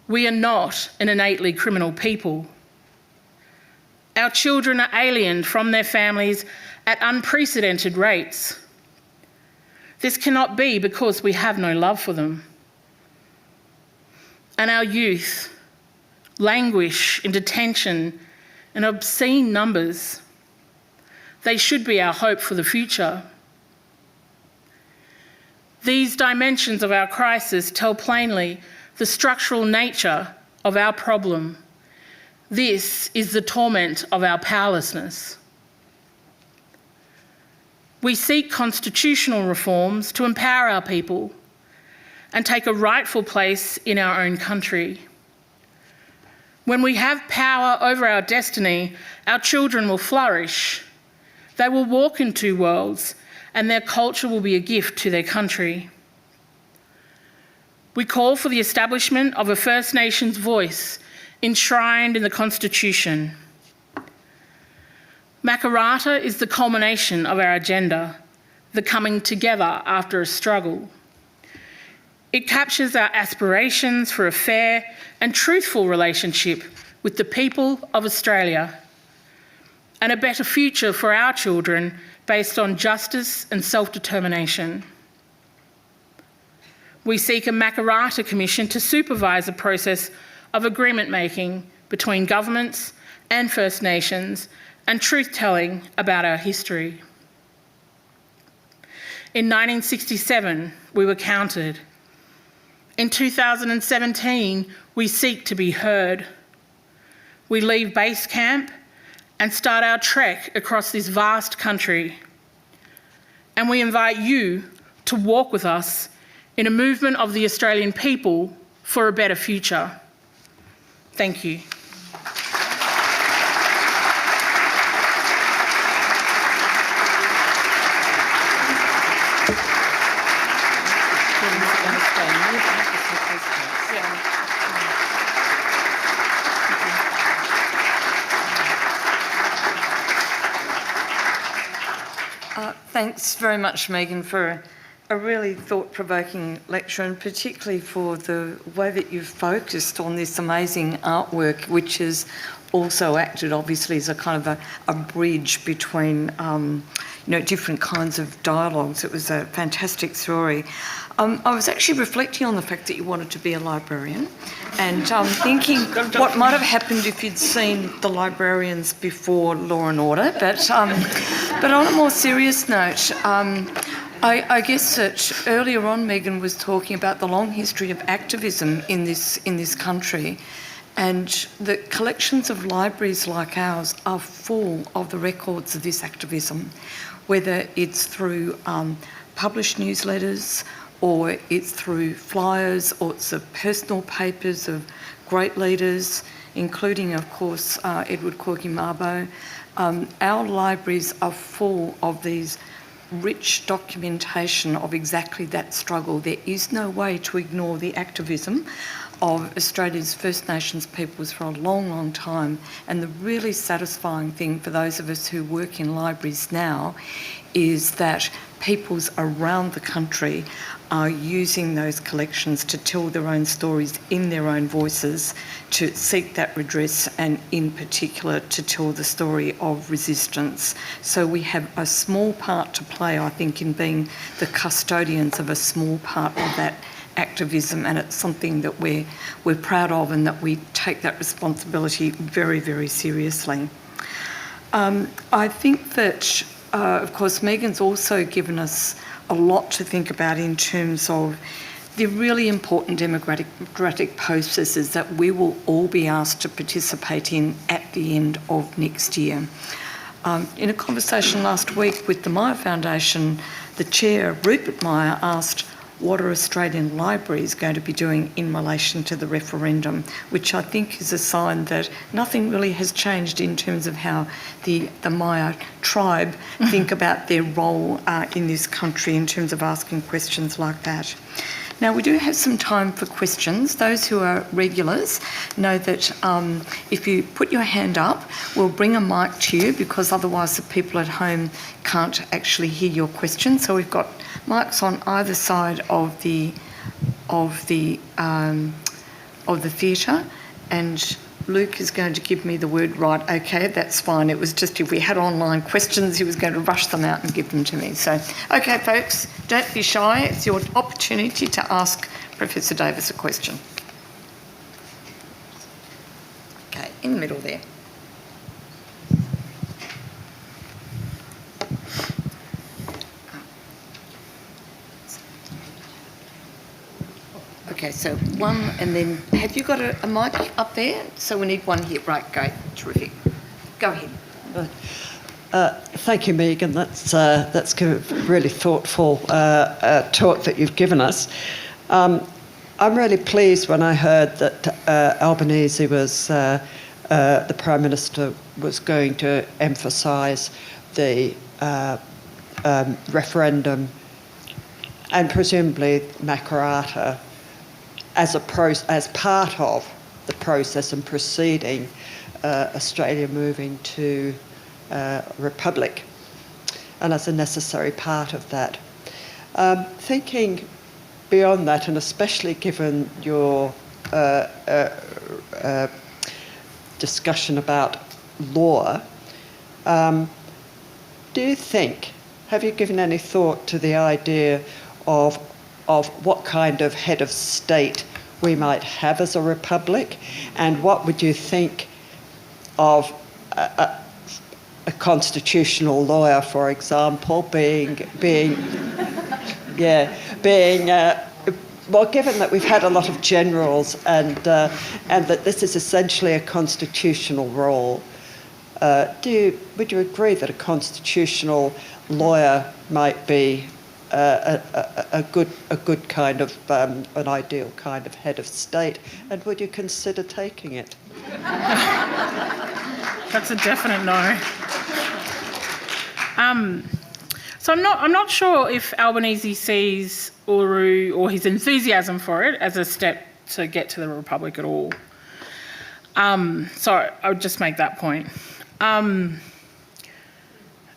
We are not an innately criminal people. Our children are aliened from their families at unprecedented rates. This cannot be because we have no love for them. And our youth languish in detention in obscene numbers. They should be our hope for the future. These dimensions of our crisis tell plainly the structural nature of our problem. This is the torment of our powerlessness. We seek constitutional reforms to empower our people and take a rightful place in our own country. When we have power over our destiny, our children will flourish. They will walk in two worlds, and their culture will be a gift to their country. We call for the establishment of a First Nations voice enshrined in the Constitution. Makarrata is the culmination of our agenda, the coming together after a struggle. It captures our aspirations for a fair and truthful relationship with the people of Australia and a better future for our children based on justice and self-determination. We seek a Makarrata Commission to supervise a process of agreement making between governments and First Nations and truth-telling about our history. In 1967, we were counted. In 2017, we seek to be heard. We leave base camp and start our trek across this vast country. And we invite you to walk with us in a movement of the Australian people for a better future. Thank you. Thanks very much, Megan, for a really thought-provoking lecture, and particularly for the way that you've focused on this amazing artwork, which has also acted obviously as a kind of a bridge between different kinds of dialogues. It was a fantastic story. I was actually reflecting on the fact that you wanted to be a librarian, and thinking what might have happened if you'd seen the librarians before Law and Order. But on a more serious note, I guess that earlier on Megan was talking about the long history of activism in this country, and the collections of libraries like ours are full of the records of this activism, whether it's through published newsletters, or it's through flyers, or it's the personal papers of great leaders, including, of course, Edward Corky Mabo. Our libraries are full of these rich documentation of exactly that struggle. There is no way to ignore the activism of Australia's First Nations peoples for a long, long time. And the really satisfying thing for those of us who work in libraries now is that peoples around the country are using those collections to tell their own stories in their own voices, to seek that redress, and in particular to tell the story of resistance. So we have a small part to play, I think, in being the custodians of a small part of that activism, and it's something that we're proud of, and that we take that responsibility very, very seriously. I think that, of course, Megan's also given us a lot to think about in terms of the really important democratic processes that we will all be asked to participate in at the end of next year. In a conversation last week with the Myer Foundation, the chair, Rupert Myer, asked, what are Australian libraries going to be doing in relation to the referendum, which I think is a sign that nothing really has changed in terms of how the Myer tribe think about their role in this country in terms of asking questions like that. Now, we do have some time for questions. Those who are regulars know that if you put your hand up, we'll bring a mic to you, because otherwise the people at home can't actually hear your question. So we've got mics on either side of the theatre, and Luke is going to give me the word right. Okay, that's fine. It was just if we had online questions, he was going to rush them out and give them to me. So, okay, folks, don't be shy. It's your opportunity to ask Professor Davis a question. Okay, in the middle there. Okay, so one, and then have you got a mic up there? So we need one here. Right, go. Terrific. Go ahead. Thank you, Megan. That's a really thoughtful talk that you've given us. I'm really pleased when I heard that Albanese was the Prime Minister was going to emphasise the referendum and presumably Makarrata as part of the process and preceding Australia moving to republic, and as a necessary part of that. Thinking beyond that, and especially given your discussion about law, do you think, have you given any thought to the idea of what kind of head of state we might have as a republic, and what would you think of a constitutional lawyer, for example, being well, given that we've had a lot of generals and that this is essentially a constitutional role, would you agree that a constitutional lawyer might be a good kind of an ideal kind of head of state, and would you consider taking it? That's a definite no. So I'm not sure if Albanese sees Uluru or his enthusiasm for it as a step to get to the Republic at all. So I would just make that point.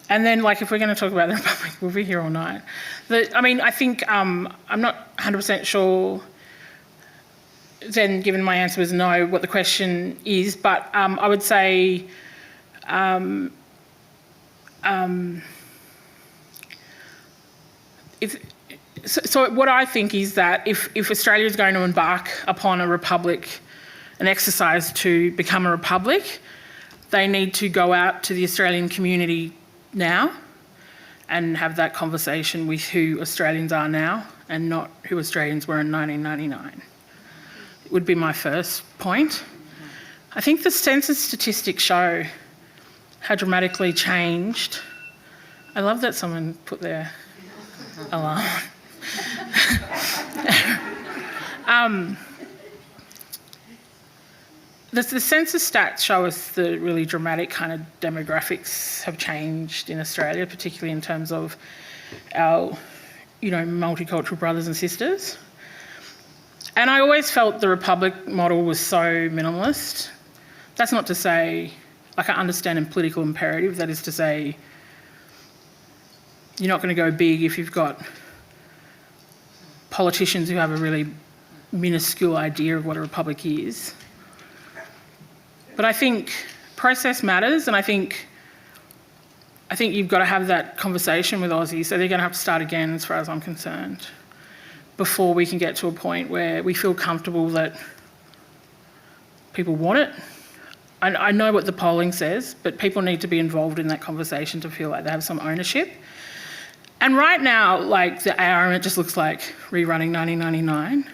And then, if we're going to talk about the Republic, we'll be here all night. I think I'm not 100% sure, then, given my answer was no, what the question is, but I would say So what I think is that if Australia is going to embark upon a republic, an exercise to become a republic, they need to go out to the Australian community now and have that conversation with who Australians are now and not who Australians were in 1999. It would be my first point. I think the census statistics show how dramatically changed. I love that someone put their alarm. The census stats show us the really dramatic kind of demographics have changed in Australia, particularly in terms of our, multicultural brothers and sisters. And I always felt the Republic model was so minimalist. That's not to say, I understand in political imperative, that is to say, you're not going to go big if you've got politicians who have a really minuscule idea of what a republic is. But I think process matters, and I think you've got to have that conversation with Aussies, so they're going to have to start again, as far as I'm concerned, before we can get to a point where we feel comfortable that people want it. I know what the polling says, but people need to be involved in that conversation to feel like they have some ownership. And right now, the ARM, it just looks like rerunning 1999.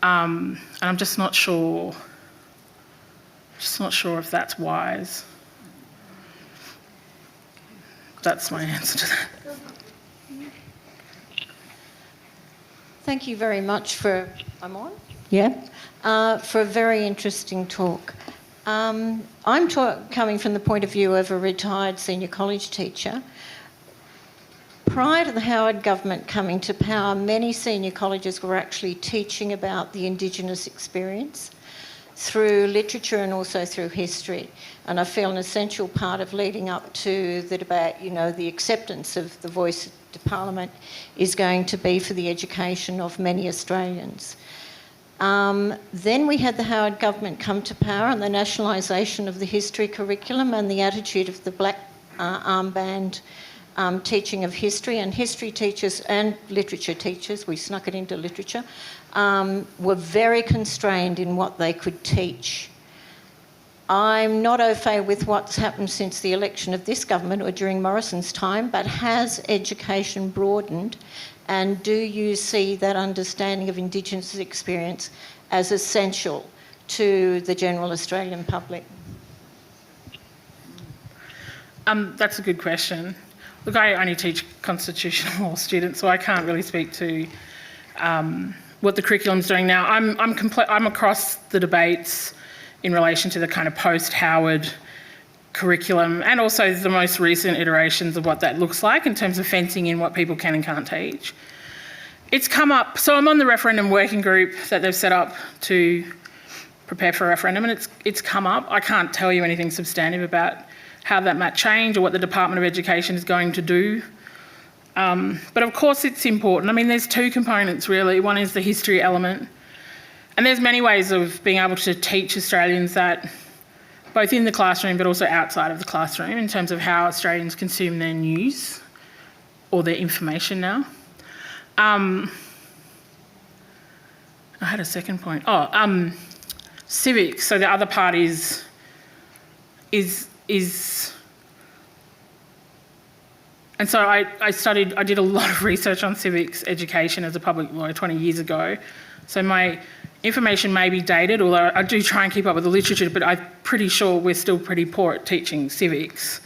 And I'm just not sure if that's wise. That's my answer to that. Thank you very much for... I'm on? Yeah. For a very interesting talk. I'm coming from the point of view of a retired senior college teacher. prior to the Howard government coming to power, many senior colleges were actually teaching about the Indigenous experience through literature and also through history. And I feel an essential part of leading up to the debate, the acceptance of the voice to Parliament is going to be for the education of many Australians. Then we had the Howard government come to power and the nationalisation of the history curriculum and the attitude of the black armband teaching of history, and history teachers and literature teachers, we snuck it into literature, were very constrained in what they could teach. I'm not au fait with what's happened since the election of this government or during Morrison's time, but has education broadened, and do you see that understanding of Indigenous experience as essential to the general Australian public? That's a good question. Look, I only teach constitutional law students, so I can't really speak to what the curriculum's doing now. I'm across the debates in relation to the kind of post-Howard curriculum and also the most recent iterations of what that looks like in terms of fencing in what people can and can't teach. It's come up, so I'm on the referendum working group that they've set up to prepare for a referendum, and it's come up. I can't tell you anything substantive about how that might change or what the Department of Education is going to do. But of course it's important. I mean, there's two components really. One is the history element, and there's many ways of being able to teach Australians that, both in the classroom but also outside of the classroom, in terms of how Australians consume their news or their information now. I had a second point. Civics. So the other part is and so I did a lot of research on civics education as a public lawyer 20 years ago. So my information may be dated, although I do try and keep up with the literature, but I'm pretty sure we're still pretty poor at teaching civics.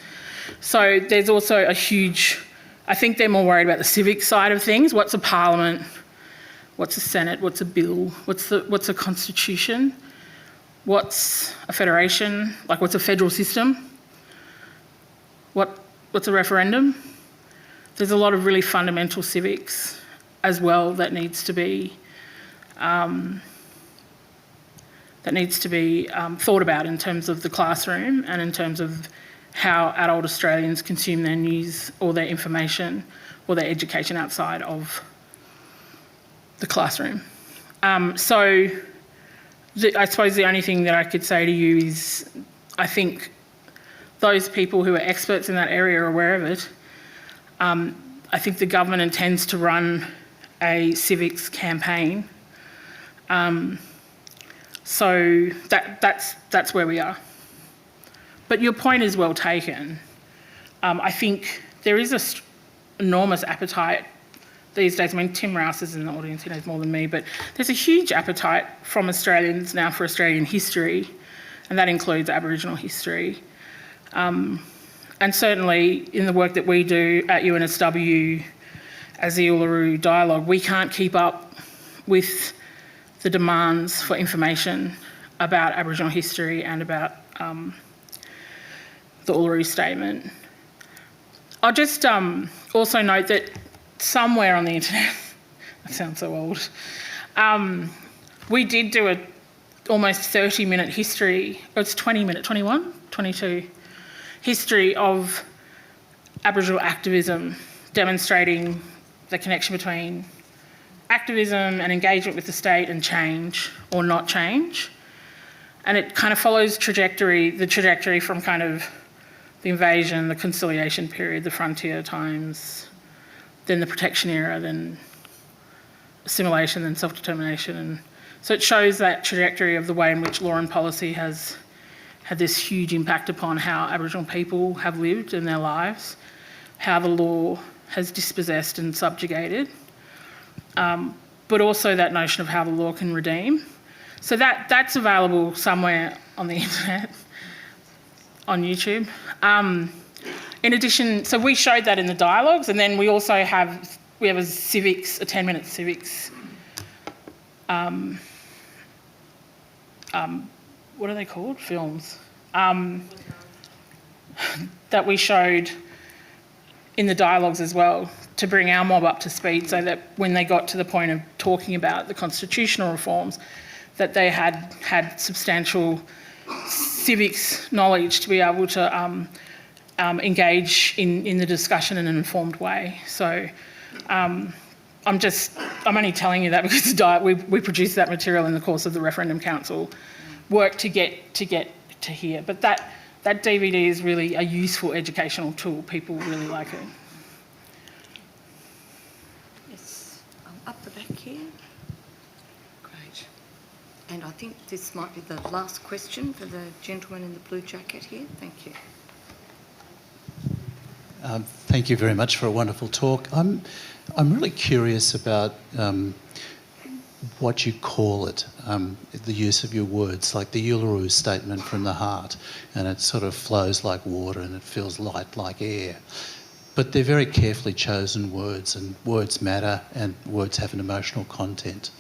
So there's also a huge, I think they're more worried about the civic side of things. What's a parliament? What's a senate? What's a bill? What's a constitution? What's a federation? Like, what's a federal system? What's a referendum? There's a lot of really fundamental civics as well that needs to be thought about in terms of the classroom and in terms of how adult Australians consume their news or their information or their education outside of the classroom. I suppose the only thing that I could say to you is I think those people who are experts in that area are aware of it. I think the government intends to run a civics campaign. So that's where we are. But your point is well taken. I think there is an enormous appetite these days. I mean, Tim Rouse is in the audience, he knows more than me, but there's a huge appetite from Australians now for Australian history, and that includes Aboriginal history. And certainly in the work that we do at UNSW as the Uluru Dialogue, we can't keep up with the demands for information about Aboriginal history and about the Uluru Statement. I'll just also note that somewhere on the internet, that sounds so old, we did do a almost 30-minute history, it's 20-minute, 21, 22, history of Aboriginal activism, demonstrating the connection between activism and engagement with the state and change or not change. And it kind of follows the trajectory from kind of the invasion, the conciliation period, the frontier times, then the protection era, then assimilation, then self-determination. And so it shows that trajectory of the way in which law and policy has had this huge impact upon how Aboriginal people have lived in their lives, how the law has dispossessed and subjugated, but also that notion of how the law can redeem. So that's available somewhere on the internet, on YouTube. In addition, so we showed that in the dialogues, and then we also have a 10-minute civics. What are they called? Films. That we showed in the dialogues as well to bring our mob up to speed so that when they got to the point of talking about the constitutional reforms, that they had substantial civics knowledge to be able to engage in the discussion in an informed way. So I'm only telling you that because we produced that material in the course of the Referendum Council work to get to here. But that DVD is really a useful educational tool. People really like it. Yes, up the back here. Great. And I think this might be the last question for the gentleman in the blue jacket here. Thank you. Thank you very much for a wonderful talk. I'm really curious about what you call it, the use of your words, like the Uluru Statement from the heart, and it sort of flows like water and it feels light like air. But they're very carefully chosen words, and words matter, and words have an emotional content,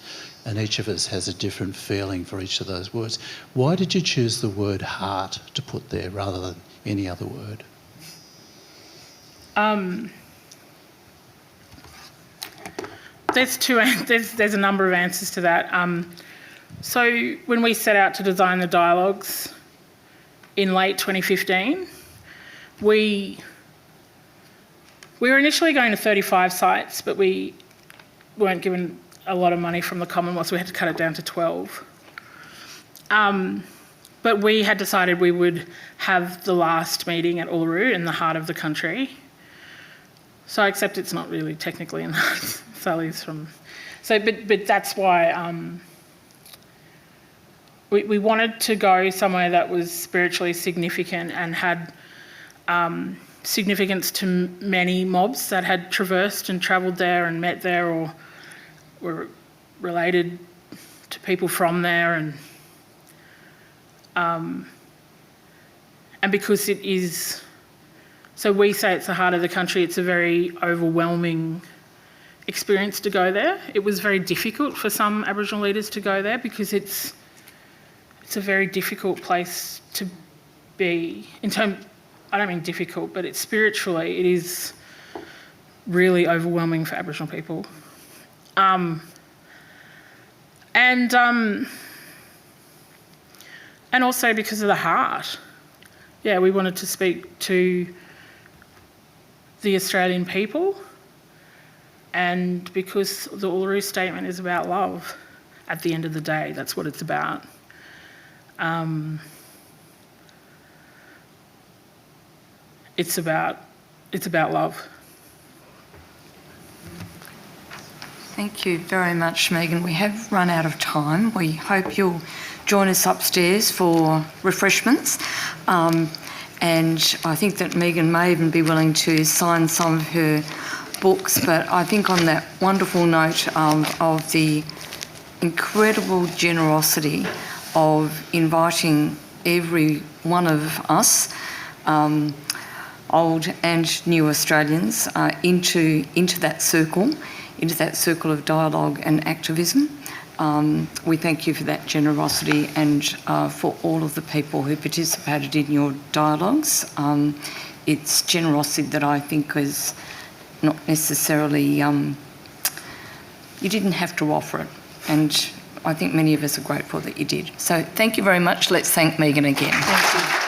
and each of us has a different feeling for each of those words. Why did you choose the word heart to put there rather than any other word? There's a number of answers to that. So when we set out to design the dialogues in late 2015, we were initially going to 35 sites, but we weren't given a lot of money from the Commonwealth, so we had to cut it down to 12. But we had decided we would have the last meeting at Uluru in the heart of the country. So I accept it's not really technically in the heart. Sally's from... But that's why we wanted to go somewhere that was spiritually significant and had significance to many mobs that had traversed and travelled there and met there or were related to people from there, and because it is... So we say it's the heart of the country. It's a very overwhelming experience to go there. It was very difficult for some Aboriginal leaders to go there because it's a very difficult place to be. I don't mean difficult, but it's spiritually, it is really overwhelming for Aboriginal people. And also because of the heart. Yeah, we wanted to speak to the Australian people, and because the Uluru Statement is about love at the end of the day, that's what it's about. It's about love. Thank you very much, Megan. We have run out of time. We hope you'll join us upstairs for refreshments. And I think that Megan may even be willing to sign some of her books, but I think on that wonderful note of the incredible generosity of inviting every one of us, old and new Australians, into that circle of dialogue and activism. We thank you for that generosity and for all of the people who participated in your dialogues. It's generosity that I think is not necessarily... you didn't have to offer it, and I think many of us are grateful that you did. So thank you very much. Let's thank Megan again. Thank you.